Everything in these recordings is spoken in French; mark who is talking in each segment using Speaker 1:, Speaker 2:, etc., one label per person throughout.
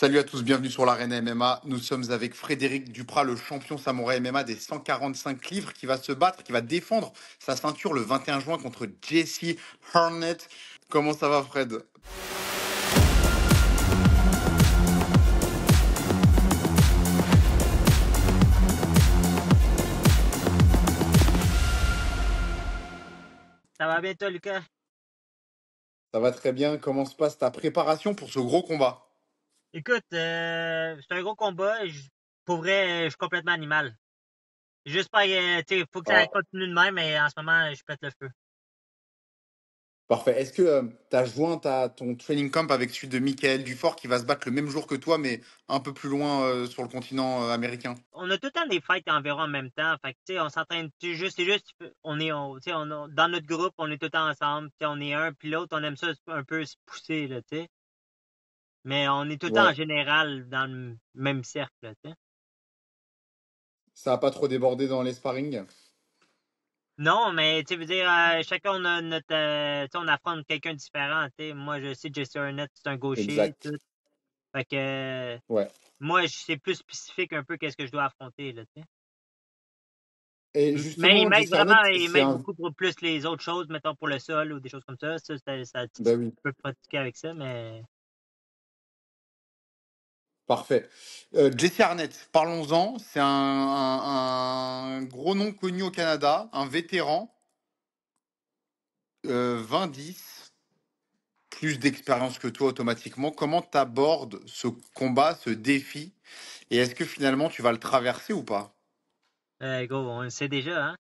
Speaker 1: Salut à tous, bienvenue sur l'Arène MMA. Nous sommes avec Frédéric Duprat, le champion samouraï MMA des 145 livres, qui va se battre, qui va défendre sa ceinture le 21 juin contre Jesse Harnett. Comment ça va, Fred?
Speaker 2: Ça va bien, toi, Lucas?
Speaker 1: Ça va très bien. Comment se passe ta préparation pour ce gros combat?
Speaker 2: Écoute, c'est un gros combat. Pour vrai, je suis complètement animal. Juste pas, tu sais, faut que ça
Speaker 1: Ah,
Speaker 2: continue de même, mais en ce moment, je pète le feu.
Speaker 1: parfait. Est-ce que tu as joint ton training camp avec celui de Michael Dufort qui va se battre le même jour que toi, mais un peu plus loin sur le continent américain?
Speaker 2: On a tout le temps des fights environ en même temps. Fait que, tu sais, on s'entraîne juste, c'est juste, tu sais, dans notre groupe, on est tout le temps ensemble. Tu sais, on est un, puis l'autre, on aime ça un peu se pousser, là, tu sais. Mais on est tout le temps en
Speaker 1: Ouais.
Speaker 2: général dans le même cercle, là, tu sais.
Speaker 1: Ça n'a pas trop débordé dans les sparring?
Speaker 2: Non, mais tu sais, veux dire, chacun on a notre, tu sais, on affronte quelqu'un de différent, tu sais. Moi, je sais Jesse Arnett, c'est un gaucher,
Speaker 1: Exact.
Speaker 2: tout. Fait que
Speaker 1: Ouais.
Speaker 2: moi, c'est plus spécifique un peu qu'est-ce que je dois affronter, là, tu sais.
Speaker 1: Et
Speaker 2: Mais
Speaker 1: justement, Jesse
Speaker 2: il
Speaker 1: c'est
Speaker 2: m'aide
Speaker 1: un...
Speaker 2: beaucoup pour plus les autres choses, mettons pour le sol ou des choses comme ça. Tu
Speaker 1: Bah oui.
Speaker 2: peux pratiquer avec ça, mais
Speaker 1: Parfait. Jesse Arnett, parlons-en. C'est un gros nom connu au Canada, un vétéran, 20-10, plus d'expérience que toi automatiquement. Comment tu abordes ce combat, ce défi? Et est-ce que finalement tu vas le traverser ou pas?
Speaker 2: go, on le sait déjà, hein.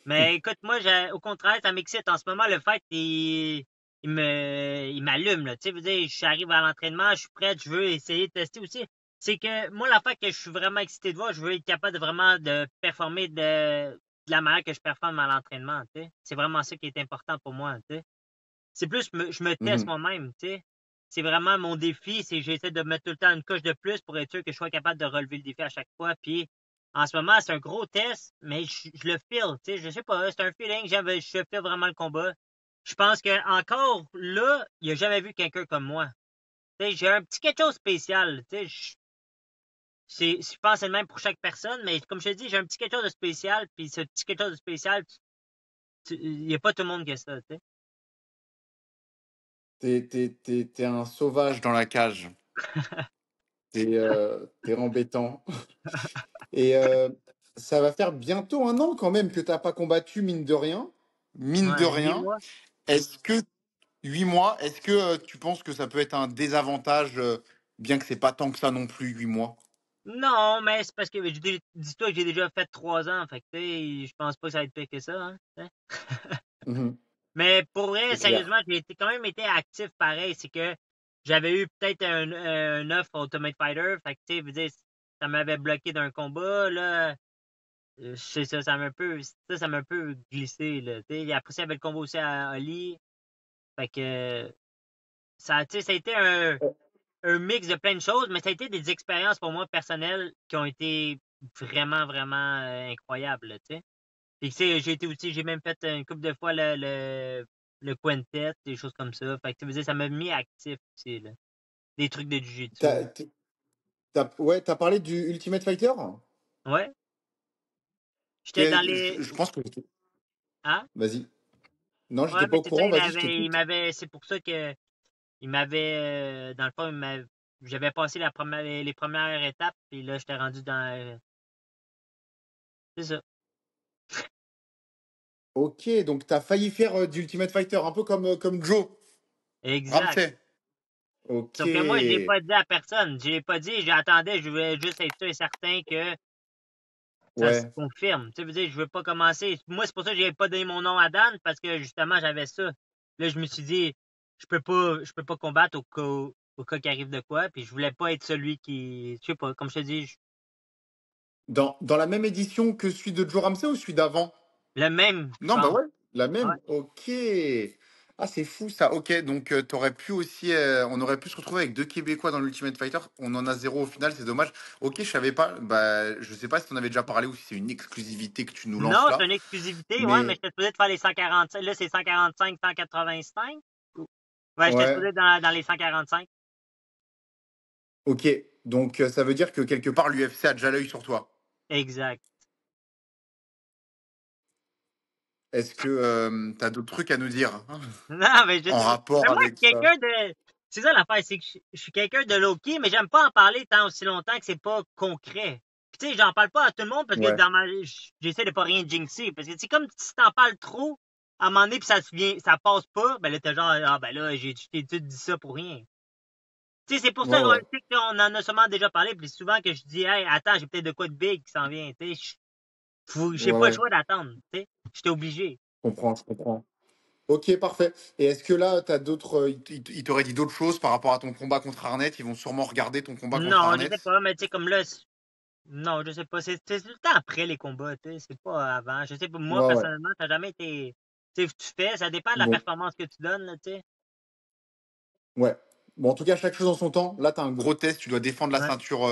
Speaker 2: Mais écoute, moi, au contraire, ça m'excite. En ce moment, le fait, il m'allume, là. Tu sais, veux dire, j'arrive à l'entraînement, je suis prêt, je veux essayer de tester aussi. C'est que moi, la fait que je suis vraiment excité de voir, je veux être capable de vraiment de performer de la manière que je performe à l'entraînement, tu sais. C'est vraiment ça qui est important pour moi, tu sais. C'est plus, je me teste
Speaker 1: Mhm.
Speaker 2: moi-même, tu sais. C'est vraiment mon défi, c'est que j'essaie de mettre tout le temps une coche de plus pour être sûr que je sois capable de relever le défi à chaque fois. Puis, en ce moment, c'est un gros test, mais je le feel, tu sais. Je sais pas, c'est un feeling, je feel vraiment le combat. Je pense que encore là, il a jamais vu quelqu'un comme moi. Tu sais, j'ai un petit quelque chose de spécial, tu sais. Je pense que c'est le même pour chaque personne, mais comme je te dis, j'ai un petit quelque chose de spécial, puis ce petit quelque chose de spécial, il n'y a pas tout le monde qui a ça, tu sais.
Speaker 1: T'es un sauvage dans la cage. T'es embêtant. Et ça va faire bientôt un an quand même que t'as pas combattu, mine de rien. Mine de
Speaker 2: Ouais, 8 mois.
Speaker 1: rien. Est-ce que 8 mois, est-ce que tu penses que ça peut être un désavantage, bien que c'est pas tant que ça non plus, 8 mois?
Speaker 2: Non, mais c'est parce que dis-toi que j'ai déjà fait 3 ans, fait que tu sais, je pense pas que ça va être pire que ça, hein. Hein.
Speaker 1: Mhm.
Speaker 2: Mais pour vrai,
Speaker 1: C'est clair.
Speaker 2: sérieusement, quand même été actif pareil. C'est que j'avais eu peut-être un offre Ultimate Fighter, fait que tu sais, veux dire, ça m'avait bloqué d'un combat, là. C'est ça, ça m'a un peu glissé, là. Tu sais, après ça, il y avait le combat aussi à Oli. Fait que tu sais, ça a été un mix de plein de choses, mais ça a été des expériences pour moi personnelles qui ont été vraiment, vraiment incroyables, là, tu sais. Puis, tu sais, j'ai même fait une couple de fois le quintet, des choses comme ça. Fait que, tu veux dire, ça m'a mis actif aussi, là. Des trucs de jiu-jitsu.
Speaker 1: T'as, t- ouais, t'as parlé du Ultimate Fighter?
Speaker 2: Ouais. J'étais dans les.
Speaker 1: Je pense que...
Speaker 2: Hein?
Speaker 1: Vas-y. Non,
Speaker 2: Ouais,
Speaker 1: j'étais pas
Speaker 2: mais
Speaker 1: au
Speaker 2: c'est ça,
Speaker 1: courant. Vas-y, je t'écoute.
Speaker 2: c'est pour ça que il m'avait, dans le fond, j'avais passé les premières étapes, puis là, j'étais rendu dans, c'est ça.
Speaker 1: Ok, donc t'as failli faire du Ultimate Fighter, un peu comme Joe
Speaker 2: Exact.
Speaker 1: Ramsey. Ok.
Speaker 2: Sauf que moi, je l'ai pas dit à personne. Je l'ai pas dit, j'attendais, je voulais juste être sûr et certain que ça se
Speaker 1: Ouais.
Speaker 2: confirme. Tu sais, veux dire, je veux pas commencer. Moi, c'est pour ça que j'ai pas donné mon nom à Dan, parce que justement, j'avais ça. Là, je me suis dit, je peux pas combattre au cas qu'il arrive de quoi, puis je voulais pas être celui qui, je sais pas, comme je te dis,
Speaker 1: Dans la même édition que celui de Joe Ramsey ou celui d'avant?
Speaker 2: le même, je
Speaker 1: Non, bah
Speaker 2: pense.
Speaker 1: ouais, la
Speaker 2: Ouais.
Speaker 1: même. Ok. Ah, c'est fou ça. Ok, donc t'aurais pu aussi, on aurait pu se retrouver avec deux Québécois dans l'Ultimate Fighter. On en a zéro au final, c'est dommage. Ok, je savais pas. Bah, je sais pas si t'en avais déjà parlé ou si c'est une exclusivité que tu nous lances
Speaker 2: Non, c'est
Speaker 1: là.
Speaker 2: une exclusivité, ouais, mais
Speaker 1: Mais
Speaker 2: j'étais supposé de faire les 145. Là, c'est 145, 185. Ouais, j'étais
Speaker 1: ouais.
Speaker 2: supposé dans les 145.
Speaker 1: Ok, donc ça veut dire que quelque part l'UFC a déjà l'œil sur toi.
Speaker 2: Exact.
Speaker 1: Est-ce que tu as d'autres trucs à nous dire
Speaker 2: Non, mais je
Speaker 1: en
Speaker 2: sais pas. Mais
Speaker 1: rapport
Speaker 2: moi, je
Speaker 1: avec
Speaker 2: suis
Speaker 1: ça?
Speaker 2: quelqu'un de. C'est ça l'affaire, c'est que je suis quelqu'un de low-key, mais j'aime pas en parler tant aussi longtemps que c'est pas concret. Puis tu sais, j'en parle pas à tout le monde parce que
Speaker 1: Ouais,
Speaker 2: dans ma. J'essaie de pas rien jinxer. Parce que c'est comme si t'en parles trop, à un moment donné, puis ça passe pas, ben là, t'es genre, ah ben là, je t'ai tout dit ça pour rien. Tu sais, c'est pour ça
Speaker 1: ouais,
Speaker 2: qu'on
Speaker 1: ouais.
Speaker 2: sait qu'on en a sûrement déjà parlé, puis souvent que je dis, hey, attends, j'ai peut-être de quoi de big qui s'en vient, tu sais. J'ai
Speaker 1: Ouais,
Speaker 2: pas le
Speaker 1: ouais.
Speaker 2: choix d'attendre, tu sais. J'étais obligé.
Speaker 1: Je comprends, je comprends. Ok, parfait. Et est-ce que là, t'as d'autres. Ils t'auraient dit d'autres choses par rapport à ton combat contre Arnett? Ils vont sûrement regarder ton combat contre
Speaker 2: Non, je sais
Speaker 1: Arnett.
Speaker 2: pas, mais tu sais, comme là, non, je sais pas. C'est tout le temps après les combats, tu sais. C'est pas avant. Je sais pas, moi,
Speaker 1: Ouais, ouais.
Speaker 2: personnellement, ça n'a jamais été. Tu sais, tu fais, ça dépend de la
Speaker 1: Bon.
Speaker 2: performance que tu donnes, là, tu sais.
Speaker 1: Ouais. Bon, en tout cas, chaque chose en son temps. Là, tu as un gros test. Tu dois défendre la
Speaker 2: Ouais,
Speaker 1: ceinture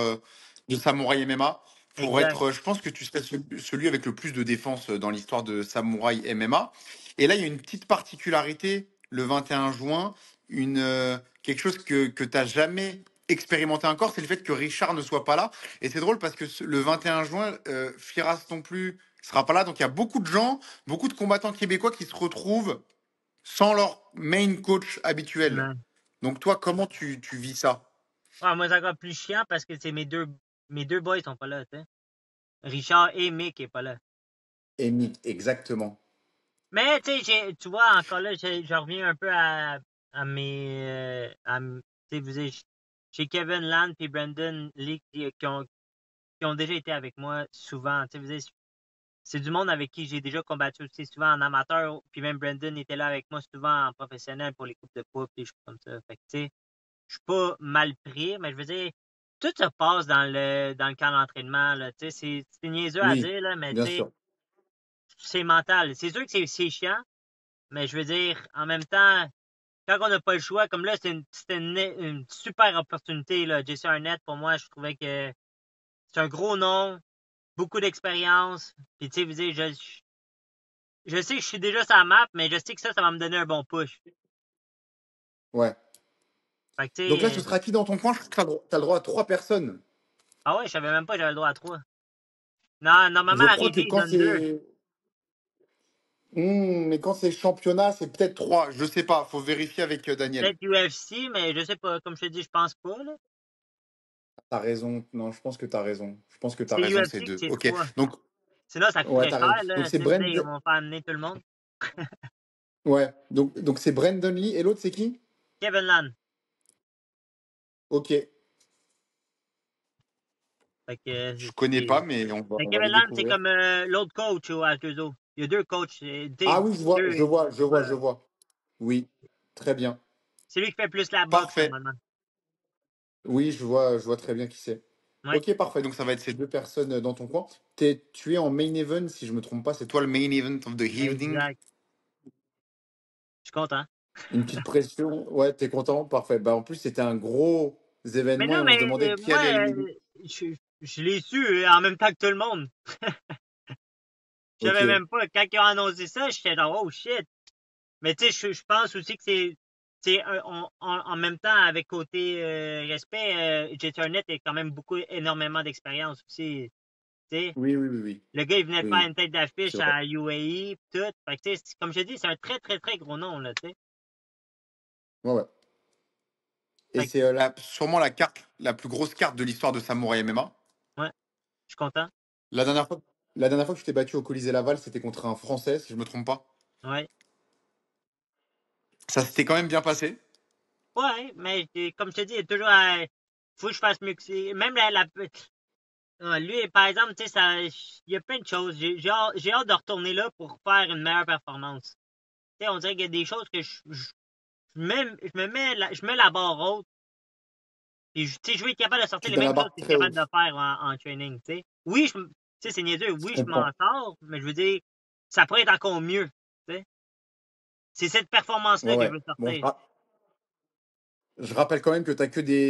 Speaker 1: de Samouraï MMA. Pour
Speaker 2: exact.
Speaker 1: être, je pense que tu serais celui avec le plus de défense dans l'histoire de Samouraï MMA. Et là, il y a une petite particularité le 21 juin, quelque chose que tu n'as jamais expérimenté encore, c'est le fait que Richard ne soit pas là. Et c'est drôle parce que le 21 juin, Firas non plus sera pas là. Donc il y a beaucoup de gens, beaucoup de combattants québécois qui se retrouvent sans leur main coach habituel.
Speaker 2: Ouais.
Speaker 1: Donc toi, comment tu vis ça?
Speaker 2: Ouais, moi, c'est encore plus chiant parce que c'est mes deux boys sont pas là, tu sais. Richard et Mick est pas là.
Speaker 1: Amy, exactement.
Speaker 2: Mais, tu sais, tu vois, encore là, je reviens un peu à mes, tu sais, j'ai Kevin Land et Brandon Lee qui ont déjà été avec moi souvent. Tu sais, c'est du monde avec qui j'ai déjà combattu aussi souvent en amateur. Puis même Brandon était là avec moi souvent en professionnel pour les coupes de poids, des choses comme ça. Fait que, tu sais, je suis pas mal pris, mais je veux dire, tout se passe dans le camp d'entraînement, là. Tu sais, c'est niaiseux à
Speaker 1: Oui,
Speaker 2: dire, là, mais tu
Speaker 1: bien
Speaker 2: sais,
Speaker 1: sûr.
Speaker 2: c'est mental. C'est sûr que c'est chiant, mais je veux dire, en même temps, quand on n'a pas le choix, comme là, c'était une super opportunité, là. Jesse Arnett, pour moi, je trouvais que c'est un gros nom, beaucoup d'expérience. Puis, tu sais, vous dire, je sais que je suis déjà sur la map, mais je sais que ça va me donner un bon push.
Speaker 1: Ouais.
Speaker 2: Fait que, tu
Speaker 1: Donc là, ce
Speaker 2: sais,
Speaker 1: sera qui dans ton coin? Je crois que tu as le droit à trois personnes.
Speaker 2: ah ouais, je savais même pas que j'avais le droit à trois. Non, normalement,
Speaker 1: Je
Speaker 2: la
Speaker 1: crois que
Speaker 2: régie, il
Speaker 1: quand
Speaker 2: donne deux.
Speaker 1: c'est. Mais quand c'est championnat, c'est peut-être trois. Je sais pas. Faut vérifier avec Daniel.
Speaker 2: Peut-être UFC, mais je sais pas. Comme je te dis, je pense pas, là.
Speaker 1: T'as raison. Non, je pense que t'as raison. Je pense que t'as
Speaker 2: C'est
Speaker 1: raison, c'est
Speaker 2: UFC que
Speaker 1: deux.
Speaker 2: c'est
Speaker 1: Ok.
Speaker 2: trois.
Speaker 1: Donc,
Speaker 2: Sinon, ça
Speaker 1: ouais,
Speaker 2: coûterait
Speaker 1: t'as raison.
Speaker 2: cher,
Speaker 1: Donc
Speaker 2: là.
Speaker 1: c'est
Speaker 2: Tu sais, vous dire, ils
Speaker 1: Brandon.
Speaker 2: vont faire amener tout le monde.
Speaker 1: Ouais. Donc c'est Brandon Lee et l'autre c'est qui?
Speaker 2: Kevin Lan.
Speaker 1: Ok.
Speaker 2: Fait que,
Speaker 1: Je connais pas, mais
Speaker 2: mais
Speaker 1: on va
Speaker 2: Kevin
Speaker 1: les
Speaker 2: Lan, c'est
Speaker 1: découvrir.
Speaker 2: comme l'autre coach au H2O. Il y a deux coachs.
Speaker 1: Ah oui, je vois, je
Speaker 2: Deux.
Speaker 1: vois, je vois, je
Speaker 2: Ouais.
Speaker 1: vois. Oui, très bien.
Speaker 2: C'est lui qui fait plus la boxe,
Speaker 1: Parfait.
Speaker 2: normalement.
Speaker 1: Oui, je vois très bien qui c'est.
Speaker 2: Ouais.
Speaker 1: Ok, parfait. Donc ça va être ces deux personnes dans ton coin. Tu es en main event, si je me trompe pas, c'est toi le main event of the evening.
Speaker 2: Exact. Je suis content.
Speaker 1: Une petite pression. Ouais, t'es content? Parfait. Bah, en plus, c'était un gros
Speaker 2: Mais
Speaker 1: événement
Speaker 2: non,
Speaker 1: et on se
Speaker 2: mais
Speaker 1: demandait qui
Speaker 2: moi,
Speaker 1: allait éliminer.
Speaker 2: je l'ai su en même temps que tout le monde. Je
Speaker 1: Ok.
Speaker 2: savais même pas. Quand ils ont annoncé ça, j'étais genre, oh shit. Mais tu sais, je pense aussi que en même temps, avec côté respect, Jet Arnett a quand même énormément d'expérience aussi. Tu sais,
Speaker 1: Oui, oui, oui, oui.
Speaker 2: le gars, il venait de
Speaker 1: Oui,
Speaker 2: faire
Speaker 1: oui.
Speaker 2: une tête
Speaker 1: C'est
Speaker 2: d'affiche
Speaker 1: vrai.
Speaker 2: à UAE, pis tout. Fait que, tu sais, comme je te dis, c'est un très, très, très gros nom, là, tu sais.
Speaker 1: Ouais, ouais. Et
Speaker 2: Fait que,
Speaker 1: c'est sûrement la carte, la plus grosse carte de l'histoire de Samouraï MMA.
Speaker 2: ouais, je suis content.
Speaker 1: La dernière fois, la dernière fois que tu t'es battu au Colisée Laval, c'était contre un Français, si je me trompe pas.
Speaker 2: Ouais.
Speaker 1: Ça s'était quand même bien passé.
Speaker 2: Ouais, mais comme je te dis, il y a toujours faut que je fasse mieux que même lui, par exemple, tu sais, il y a plein de choses. J'ai hâte de retourner là pour faire une meilleure performance. Tu sais, on dirait qu'il y a des choses que je mets la barre haute. Puis, tu sais, je veux être capable de sortir
Speaker 1: Tu
Speaker 2: les
Speaker 1: mets la
Speaker 2: mêmes choses
Speaker 1: barre
Speaker 2: que je suis
Speaker 1: très
Speaker 2: capable de
Speaker 1: haute.
Speaker 2: faire en training, tu sais. Oui, tu sais, c'est niaiseux.
Speaker 1: Je
Speaker 2: Oui, je m'en
Speaker 1: comprends.
Speaker 2: sors, mais je veux dire, ça pourrait être encore mieux, tu sais. C'est cette
Speaker 1: Ouais,
Speaker 2: performance-là que je
Speaker 1: ouais.
Speaker 2: veux
Speaker 1: Bon,
Speaker 2: sortir.
Speaker 1: je rappelle quand même que tu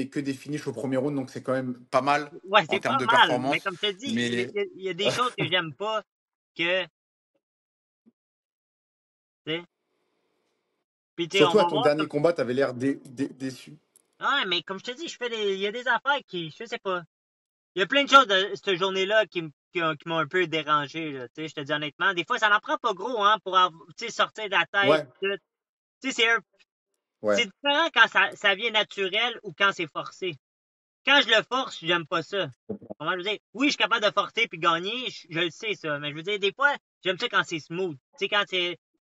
Speaker 1: que des finishes au premier round, donc c'est quand même pas mal
Speaker 2: Ouais,
Speaker 1: en
Speaker 2: c'est
Speaker 1: termes
Speaker 2: pas
Speaker 1: de
Speaker 2: mal, mais
Speaker 1: performance.
Speaker 2: comme je te dis,
Speaker 1: Mais
Speaker 2: il y a des choses que j'aime pas que, tu sais. Puis, tu sais, on
Speaker 1: surtout à
Speaker 2: va
Speaker 1: ton
Speaker 2: voir
Speaker 1: dernier
Speaker 2: comme.
Speaker 1: combat, tu avais l'air déçu.
Speaker 2: Ah, mais comme je te dis, il y a des affaires je sais pas. Il y a plein de choses de cette journée-là qui m'ont un peu dérangé, là, tu sais, je te dis honnêtement. Des fois, ça n'en prend pas gros, hein, pour, tu sais, sortir de la tête,
Speaker 1: Ouais,
Speaker 2: tout. Tu sais, c'est
Speaker 1: ouais,
Speaker 2: différent quand ça vient naturel ou quand c'est forcé. Quand je le force, j'aime pas ça. Comment je veux dire? Oui, je suis capable de forcer puis gagner, je le sais, ça. Mais je veux dire, des fois, j'aime ça quand c'est smooth. Tu sais, quand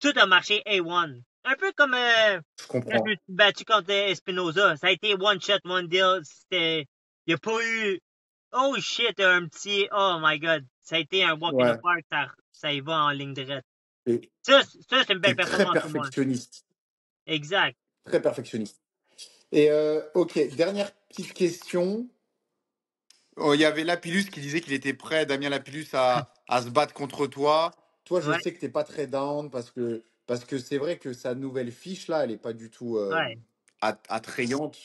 Speaker 2: tout a marché A1. Un peu comme,
Speaker 1: je
Speaker 2: quand je me
Speaker 1: comprends.
Speaker 2: suis battu contre Espinoza. Ça a été one shot, one deal. Il y a pas eu, oh shit, un petit, oh my god. Ça a été un walk in the
Speaker 1: Ouais.
Speaker 2: park, ça y va en ligne droite.
Speaker 1: Et
Speaker 2: Ça, c'est une belle
Speaker 1: t'es très
Speaker 2: performance pour moi.
Speaker 1: perfectionniste.
Speaker 2: Exact.
Speaker 1: Très perfectionniste. Et ok, dernière petite question. Oh, il y avait Lapillus qui disait qu'il était prêt, Damien Lapillus, à se battre contre toi. Toi, je
Speaker 2: Ouais,
Speaker 1: sais que t'es pas très down parce que c'est vrai que sa nouvelle fiche là, elle est pas du tout
Speaker 2: ouais.
Speaker 1: attrayante.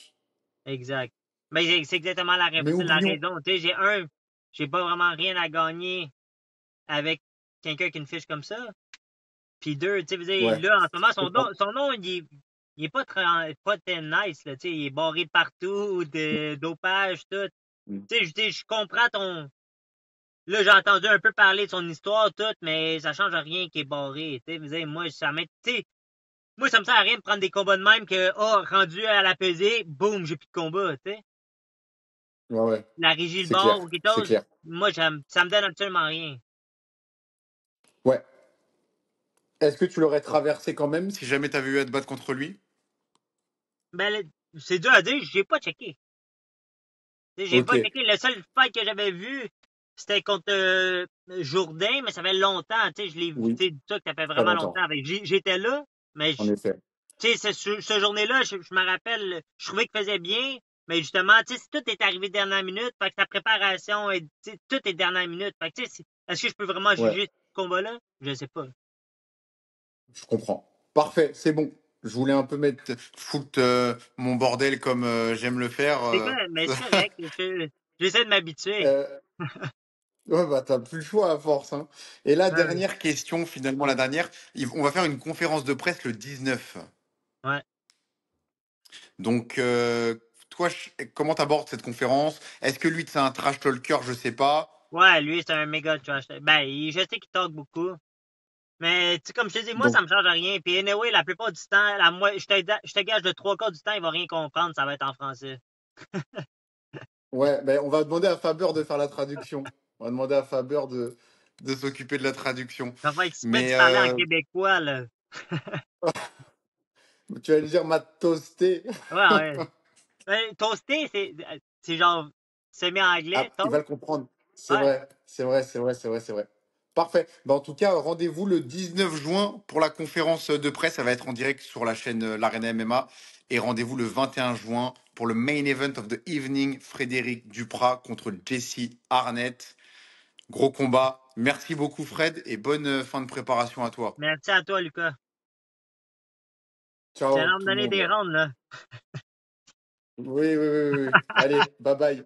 Speaker 2: Exact. Mais c'est exactement
Speaker 1: Mais
Speaker 2: la
Speaker 1: oublions.
Speaker 2: raison. Tu sais, j'ai pas vraiment rien à gagner avec quelqu'un qui a une fiche comme ça. Puis deux, tu sais, vous savez,
Speaker 1: Ouais,
Speaker 2: là, en ce moment,
Speaker 1: je comprends.
Speaker 2: son nom, il est pas très nice, là. Tu sais, il est barré de partout, de dopage, tout.
Speaker 1: Mm.
Speaker 2: Tu sais, je comprends ton. Là, j'ai entendu un peu parler de son histoire, tout, mais ça change rien qu'il est barré. Tu sais, vous savez, moi, tu sais, moi, ça me sert à rien de prendre des combats de même que, oh, rendu à la pesée, boum, j'ai plus de combat, tu sais.
Speaker 1: Ouais, ouais,
Speaker 2: La régie le
Speaker 1: c'est
Speaker 2: bord
Speaker 1: clair,
Speaker 2: ou quelque
Speaker 1: c'est
Speaker 2: chose,
Speaker 1: clair.
Speaker 2: moi, ça me donne absolument rien.
Speaker 1: Ouais. Est-ce que tu l'aurais traversé quand même si jamais t'avais eu à te battre contre lui?
Speaker 2: Ben, c'est dur à dire, j'ai pas checké. Tu sais, j'ai
Speaker 1: Ok,
Speaker 2: pas checké. Le seul fight que j'avais vu, c'était contre Jourdain, mais ça fait longtemps. Tu sais, je l'ai vu,
Speaker 1: oui,
Speaker 2: tu sais, ça, ça fait
Speaker 1: très
Speaker 2: vraiment
Speaker 1: longtemps,
Speaker 2: longtemps. J'étais là, mais
Speaker 1: en effet.
Speaker 2: tu sais, ce journée-là, je me rappelle, je trouvais qu'il faisait bien, mais justement, tu sais, tout est arrivé dernière minute, fait que sa préparation, tu sais, tout est dernière minute. Fait que, tu sais, est-ce que je peux vraiment
Speaker 1: Ouais,
Speaker 2: juger ce combat-là? Je sais pas.
Speaker 1: je comprends. Parfait, c'est bon. Je voulais un peu foutre mon bordel comme j'aime le faire.
Speaker 2: C'est quoi? Mais c'est correct. J'essaie de m'habituer.
Speaker 1: Euh, ouais, bah t'as plus le choix à force, hein. Et la
Speaker 2: Ouais.
Speaker 1: dernière question, finalement, la dernière, on va faire une conférence de presse le 19.
Speaker 2: Ouais.
Speaker 1: Donc, toi, comment t'abordes cette conférence? Est-ce que lui, c'est un trash talker? Je sais pas.
Speaker 2: Ouais, lui, c'est un méga trash. Ben, je sais qu'il talk beaucoup. Mais, tu sais, comme je te dis, moi, ça
Speaker 1: Donc,
Speaker 2: me change rien. Puis, anyway, la plupart du temps, je te gage de trois quarts du temps, il va rien comprendre, ça va être en français.
Speaker 1: ouais, ben, on va demander à Faber de faire la traduction. On va demander à Faber de s'occuper de la traduction.
Speaker 2: Ça va exprès
Speaker 1: Mais
Speaker 2: de parler en québécois, là.
Speaker 1: tu vas lui dire m'a toasté.
Speaker 2: Ouais, ouais. Toasté, c'est genre semi-anglais,
Speaker 1: Ah, il va
Speaker 2: toast?
Speaker 1: le comprendre. C'est
Speaker 2: Ouais.
Speaker 1: vrai, c'est vrai, c'est vrai, c'est vrai, c'est vrai. Parfait. Ben, en tout cas, rendez-vous le 19 juin pour la conférence de presse. Ça va être en direct sur la chaîne l'Arena MMA. Et rendez-vous le 21 juin pour le main event of the evening. Frédéric Duprat contre Jesse Arnett. Gros combat. Merci beaucoup, Fred, et bonne fin de préparation à toi.
Speaker 2: Merci à toi, Lucas. C'est
Speaker 1: Ciao,
Speaker 2: l'heure de
Speaker 1: tout le
Speaker 2: donner des
Speaker 1: monde.
Speaker 2: rondes, là.
Speaker 1: Oui, oui, oui, oui, oui. Allez, bye bye.